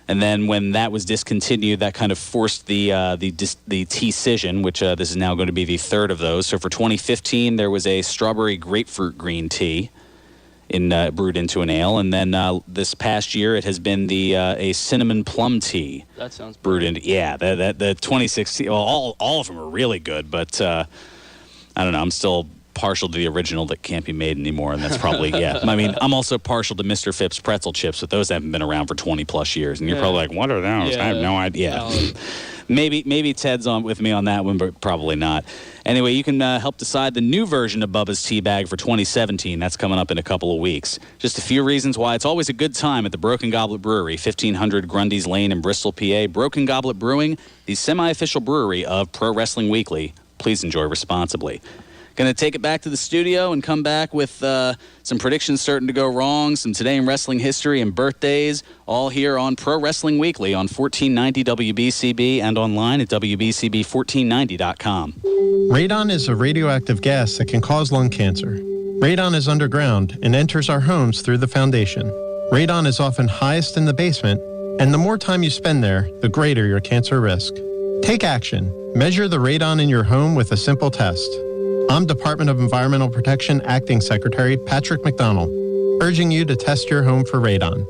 And then when that was discontinued, that kind of forced the T-Cision, which this is now going to be the third of those. So for 2015, there was a strawberry grapefruit green tea brewed into an ale, and then this past year it has been a cinnamon plum tea. That sounds brewed into the 2016. Well, all of them are really good, but I don't know. I'm still partial to the original that can't be made anymore, and that's probably I mean, I'm also partial to Mr. Phipps pretzel chips, but those haven't been around for 20 plus years, and you're probably like, what are those? I have no idea. No. Maybe Ted's on with me on that one, but probably not. Anyway, you can help decide the new version of Bubba's Tea Bag for 2017. That's coming up in a couple of weeks. Just a few reasons why it's always a good time at the Broken Goblet Brewery, 1500 Grundy's Lane in Bristol, PA. Broken Goblet Brewing, the semi-official brewery of Pro Wrestling Weekly. Please enjoy responsibly. Going to take it back to the studio and come back with some predictions starting to go wrong, some Today in Wrestling history and birthdays, all here on Pro Wrestling Weekly on 1490 WBCB and online at WBCB1490.com. Radon is a radioactive gas that can cause lung cancer. Radon is underground and enters our homes through the foundation. Radon is often highest in the basement, and the more time you spend there, the greater your cancer risk. Take action. Measure the radon in your home with a simple test. I'm Department of Environmental Protection Acting Secretary Patrick McDonald, urging you to test your home for radon.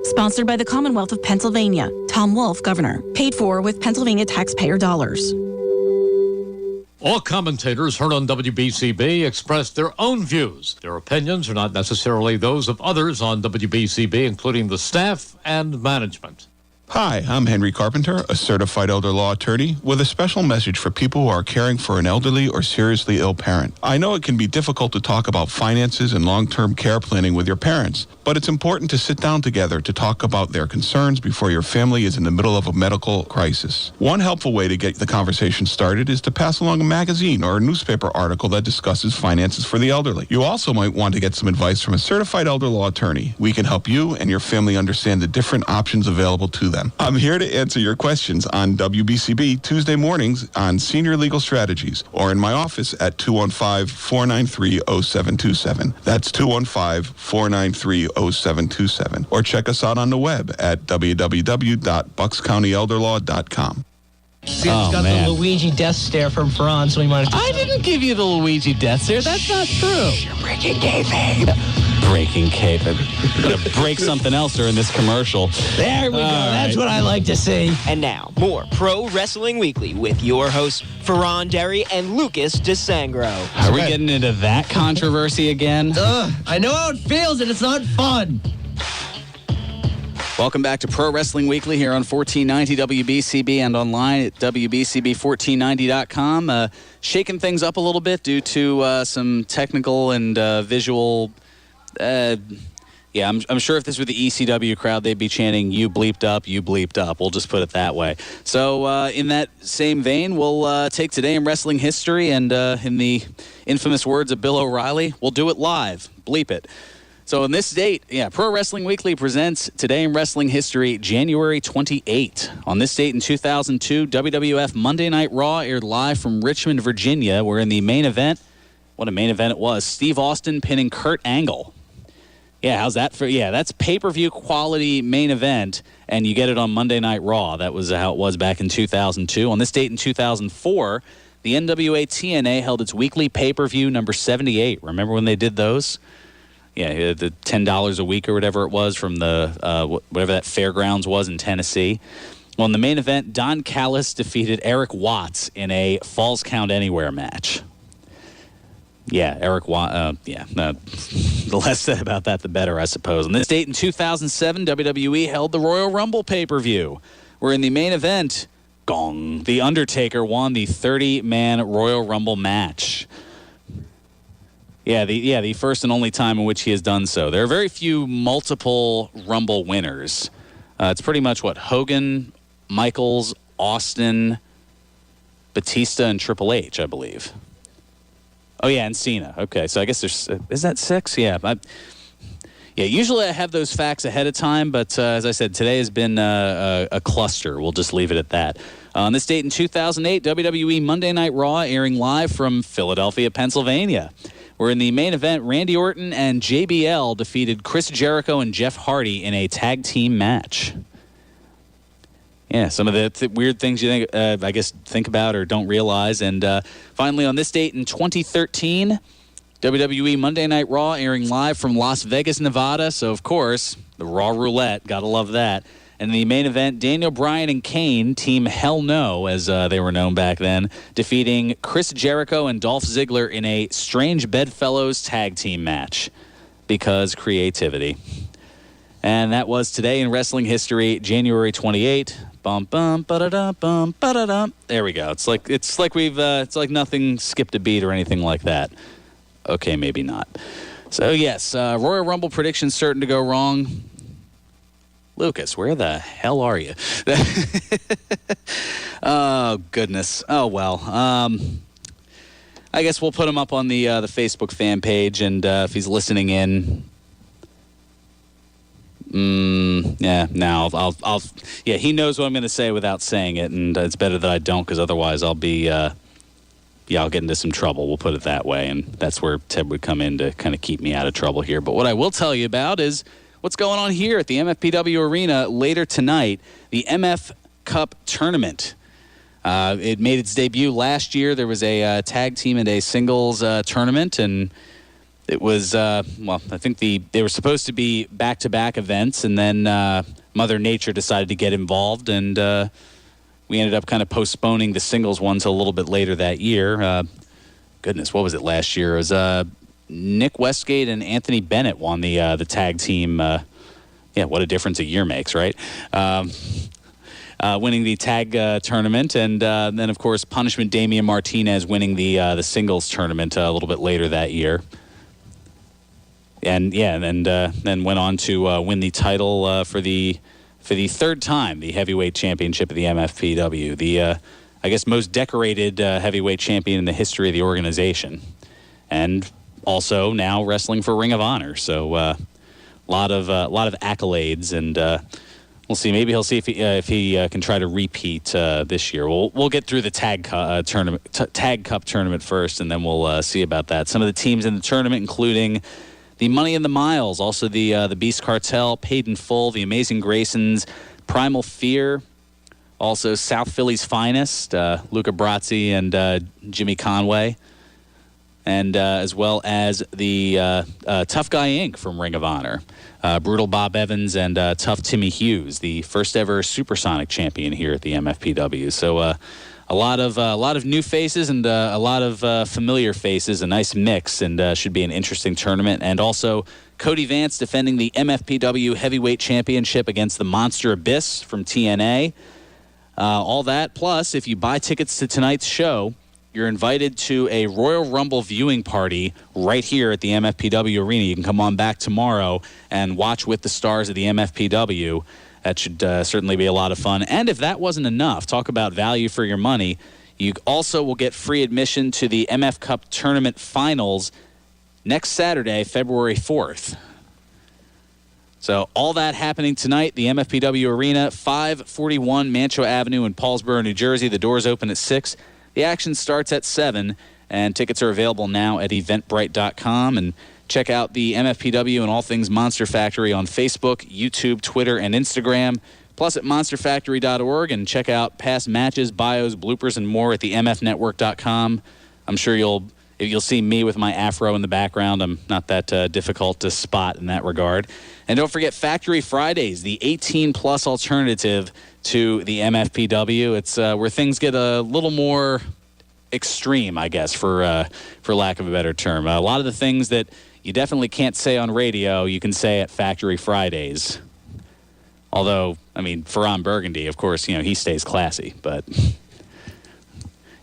Sponsored by the Commonwealth of Pennsylvania. Tom Wolf, Governor. Paid for with Pennsylvania taxpayer dollars. All commentators heard on WBCB express their own views. Their opinions are not necessarily those of others on WBCB, including the staff and management. Hi, I'm Henry Carpenter, a certified elder law attorney, with a special message for people who are caring for an elderly or seriously ill parent. I know it can be difficult to talk about finances and long-term care planning with your parents, but it's important to sit down together to talk about their concerns before your family is in the middle of a medical crisis. One helpful way to get the conversation started is to pass along a magazine or a newspaper article that discusses finances for the elderly. You also might want to get some advice from a certified elder law attorney. We can help you and your family understand the different options available to them. I'm here to answer your questions on WBCB Tuesday mornings on Senior Legal Strategies or in my office at 215-493-0727. That's 215-493-0727. Or check us out on the web at www.buckscountyelderlaw.com. He's got the Luigi death stare from Fearon, so we might have to... I didn't give you the Luigi death stare. That's not true. You're breaking kayfabe. Breaking kayfabe. I'm going to break something else during this commercial. There we go. That's what I like to see. And now, more Pro Wrestling Weekly with your hosts, Fearon Derry and Lucas DeSangro. Are we getting into that controversy again? I know how it feels, and it's not fun. Welcome back to Pro Wrestling Weekly here on 1490 WBCB and online at WBCB1490.com. Shaking things up a little bit due to some technical and visual... I'm sure if this were the ECW crowd, they'd be chanting, you bleeped up, you bleeped up. We'll just put it that way. So in that same vein, we'll take Today in Wrestling history, and in the infamous words of Bill O'Reilly, we'll do it live. Bleep it. So on this date, Pro Wrestling Weekly presents Today in Wrestling History, January 28. On this date in 2002, WWF Monday Night Raw aired live from Richmond, Virginia, where in the main event, what a main event it was, Steve Austin pinning Kurt Angle. Yeah, how's that for? Yeah, that's pay-per-view quality main event, and you get it on Monday Night Raw. That was how it was back in 2002. On this date in 2004, the NWA TNA held its weekly pay-per-view number 78. Remember when they did those? Yeah, the $10 a week or whatever it was from the whatever that Fairgrounds was in Tennessee. Well, in the main event, Don Callis defeated Eric Watts in a Falls Count Anywhere match. Yeah, Eric Watts. The less said about that, the better, I suppose. On this date in 2007, WWE held the Royal Rumble pay-per-view, where in the main event, gong, The Undertaker won the 30-man Royal Rumble match. Yeah, the first and only time in which he has done so. There are very few multiple Rumble winners. It's pretty much Hogan, Michaels, Austin, Batista, and Triple H, I believe. Oh, yeah, and Cena. Okay, so I guess there's... is that 6? Yeah. Usually I have those facts ahead of time, but as I said, today has been a cluster. We'll just leave it at that. On this date in 2008, WWE Monday Night Raw airing live from Philadelphia, Pennsylvania, where in the main event, Randy Orton and JBL defeated Chris Jericho and Jeff Hardy in a tag team match. Yeah, some of the weird things you think about or don't realize. And finally, on this date in 2013, WWE Monday Night Raw airing live from Las Vegas, Nevada. So, of course, the Raw Roulette. Got to love that. And the main event, Daniel Bryan and Kane, Team Hell No, as they were known back then, defeating Chris Jericho and Dolph Ziggler in a Strange Bedfellows tag team match. Because creativity. And that was Today in Wrestling History, January 28. Bum bum ba-da-dum bum ba-da-dum. There we go. It's like nothing skipped a beat or anything like that. Okay, maybe not. So yes, Royal Rumble predictions certain to go wrong. Lucas, where the hell are you? Oh goodness. Oh well. I guess we'll put him up on the Facebook fan page, and if he's listening in. He knows what I'm going to say without saying it, and it's better that I don't, because otherwise I'll be, I'll get into some trouble. We'll put it that way, and that's where Ted would come in to kind of keep me out of trouble here. But what I will tell you about is what's going on here at the MFPW Arena later tonight, the MF Cup Tournament. It made its debut last year. There was a tag team and a singles tournament, and it was, I think they were supposed to be back-to-back events, and then Mother Nature decided to get involved, and we ended up kind of postponing the singles one till a little bit later that year. Goodness, what was it last year? It was Nick Westgate and Anthony Bennett won the tag team. What a difference a year makes, right? Winning the tag tournament, and then, of course, Punishment Damian Martinez winning the singles tournament a little bit later that year. And then went on to win the title for the third time, the heavyweight championship of the MFPW, the most decorated heavyweight champion in the history of the organization, and also now wrestling for Ring of Honor. So a lot of accolades, and we'll see. Maybe he'll see if he can try to repeat this year. We'll get through the tag cup tournament first, and then we'll see about that. Some of the teams in the tournament, including the Money in the Miles, also the Beast Cartel, Paid in Full, the Amazing Graysons, Primal Fear, also South Philly's Finest, Luca Brazzi and Jimmy Conway, and as well as the Tough Guy Inc. from Ring of Honor, Brutal Bob Evans and Tough Timmy Hughes, the first ever Supersonic champion here at the MFPW. So a lot of new faces and a lot of familiar faces, a nice mix, and should be an interesting tournament. And also Cody Vance defending the MFPW Heavyweight Championship against the Monster Abyss from TNA. All that, plus if you buy tickets to tonight's show, you're invited to a Royal Rumble viewing party right here at the MFPW Arena. You can come on back tomorrow and watch with the stars of the MFPW. That should certainly be a lot of fun. And if that wasn't enough, talk about value for your money, you also will get free admission to the MF Cup Tournament Finals next Saturday, February 4th. So all that happening tonight, the MFPW Arena, 541 Mantua Avenue in Paulsboro, New Jersey. The doors open at 6. The action starts at 7, and tickets are available now at eventbrite.com. And Check out the MFPW and all things Monster Factory on Facebook, YouTube, Twitter, and Instagram. Plus at monsterfactory.org, and check out past matches, bios, bloopers, and more at the mfnetwork.com. I'm sure you'll see me with my afro in the background. I'm not that difficult to spot in that regard. And don't forget Factory Fridays, the 18-plus alternative to the MFPW. It's where things get a little more extreme, I guess, for lack of a better term. A lot of the things that you definitely can't say on radio, you can say at Factory Fridays. Although, I mean, Fearon Burgundy, of course, he stays classy. But,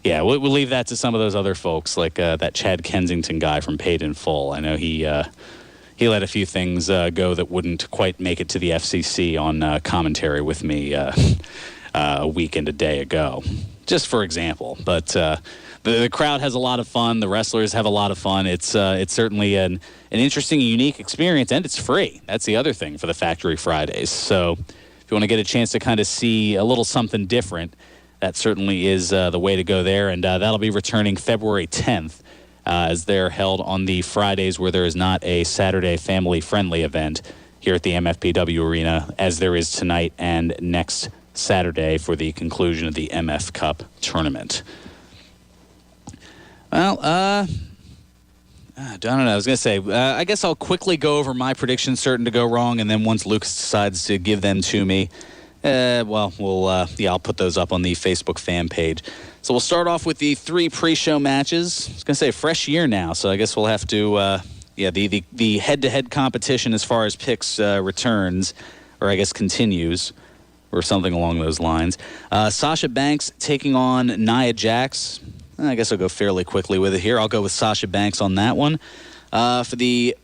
yeah, we'll leave that to some of those other folks, like that Chad Kensington guy from Paid in Full. I know he let a few things go that wouldn't quite make it to the FCC on commentary with me a week and a day ago, just for example. But the crowd has a lot of fun. The wrestlers have a lot of fun. It's certainly an interesting and unique experience, and it's free. That's the other thing for the Factory Fridays. So if you want to get a chance to kind of see a little something different, that certainly is the way to go there. And that'll be returning February 10th as they're held on the Fridays where there is not a Saturday family-friendly event here at the MFPW Arena, as there is tonight and next Saturday for the conclusion of the MF Cup tournament. Well, I don't know. I was going to say, I guess I'll quickly go over my predictions certain to go wrong, and then once Lucas decides to give them to me, I'll put those up on the Facebook fan page. So we'll start off with the 3 pre-show matches. I was going to say fresh year now, so I guess we'll have to, the head-to-head competition as far as picks returns, or I guess continues, or something along those lines. Sasha Banks taking on Nia Jax. I guess I'll go fairly quickly with it here. I'll go with Sasha Banks on that one. For the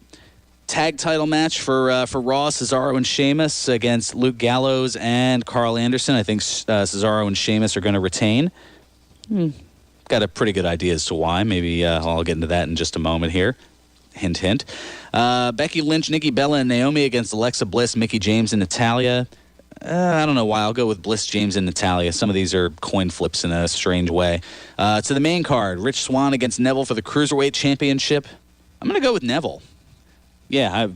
tag title match for Raw, Cesaro and Sheamus against Luke Gallows and Carl Anderson. I think Cesaro and Sheamus are going to retain. Got a pretty good idea as to why. Maybe I'll get into that in just a moment here. Hint, hint. Becky Lynch, Nikki Bella, and Naomi against Alexa Bliss, Mickie James, and Natalya. I don't know why. I'll go with Bliss, James, and Natalya. Some of these are coin flips in a strange way. To the main card, Rich Swann against Neville for the Cruiserweight Championship. I'm going to go with Neville. Yeah,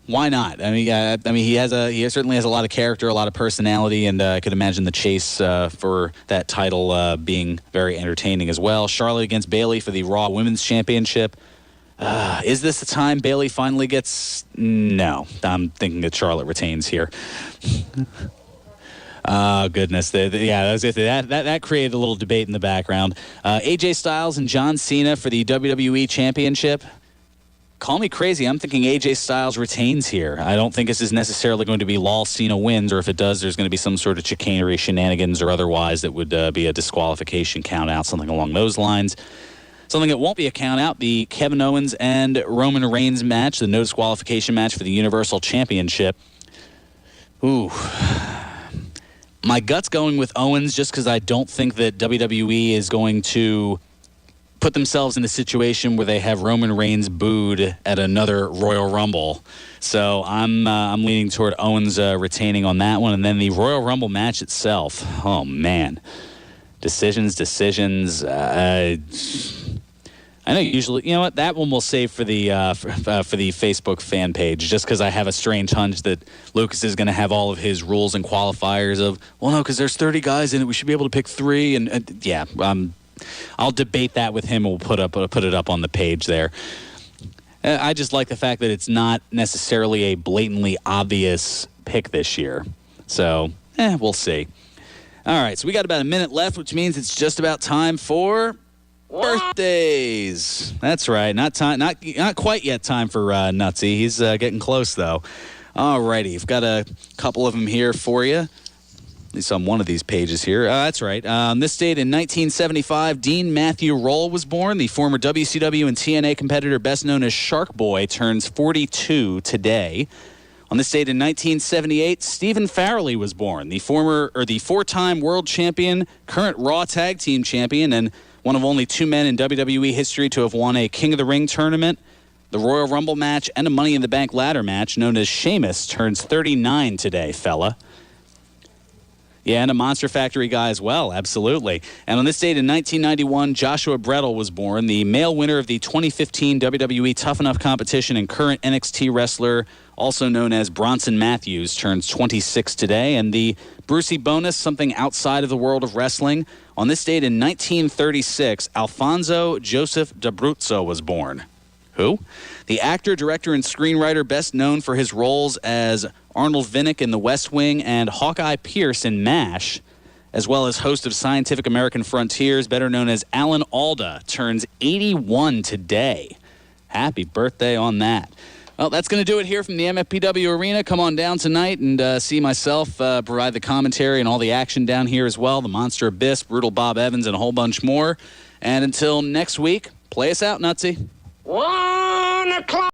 why not? I mean, he certainly has a lot of character, a lot of personality, and I could imagine the chase for that title being very entertaining as well. Charlotte against Bayley for the Raw Women's Championship. Is this the time Bayley finally gets... No, I'm thinking that Charlotte retains here. Oh, goodness. That created a little debate in the background. AJ Styles and John Cena for the WWE Championship. Call me crazy. I'm thinking AJ Styles retains here. I don't think this is necessarily going to be Lol Cena wins, or if it does, there's going to be some sort of chicanery, shenanigans, or otherwise that would be a disqualification count out, something along those lines. Something that won't be a count-out, the Kevin Owens and Roman Reigns match, the no disqualification match for the Universal Championship. Ooh. My gut's going with Owens just because I don't think that WWE is going to put themselves in a situation where they have Roman Reigns booed at another Royal Rumble. So I'm leaning toward Owens retaining on that one. And then the Royal Rumble match itself. Oh, man. Decisions. I know usually, you know what, that one we'll save for the for the Facebook fan page, just because I have a strange hunch that Lucas is going to have all of his rules and qualifiers of, well, no, because there's 30 guys in it, we should be able to pick 3, and I'll debate that with him, and we'll put it up on the page there. I just like the fact that it's not necessarily a blatantly obvious pick this year, so we'll see. All right, so we got about a minute left, which means it's just about time for birthdays. That's right. Not quite yet time for Nutsy. He's getting close, though. All righty. I've got a couple of them here for you. At least on one of these pages here. That's right. This date in 1975, Dean Matthew Roll was born. The former WCW and TNA competitor best known as Shark Boy turns 42 today. On this date in 1978, Stephen Farrelly was born. The four-time world champion, current Raw Tag Team champion, and one of only 2 men in WWE history to have won a King of the Ring tournament, the Royal Rumble match, and a Money in the Bank ladder match, known as Sheamus, turns 39 today, fella. Yeah, and a Monster Factory guy as well, absolutely. And on this date in 1991, Joshua Brettel was born, the male winner of the 2015 WWE Tough Enough competition and current NXT wrestler, also known as Bronson Matthews, turns 26 today. And the Brucey bonus, something outside of the world of wrestling. On this date in 1936, Alfonso Joseph d'Abruzzo was born. Who? The actor, director, and screenwriter best known for his roles as Arnold Vinnick in The West Wing and Hawkeye Pierce in MASH, as well as host of Scientific American Frontiers, better known as Alan Alda, turns 81 today. Happy birthday on that. Well, that's going to do it here from the MFPW Arena. Come on down tonight and see myself provide the commentary and all the action down here as well. The Monster Abyss, Brutal Bob Evans, and a whole bunch more. And until next week, play us out, Nutsy. 1 o'clock.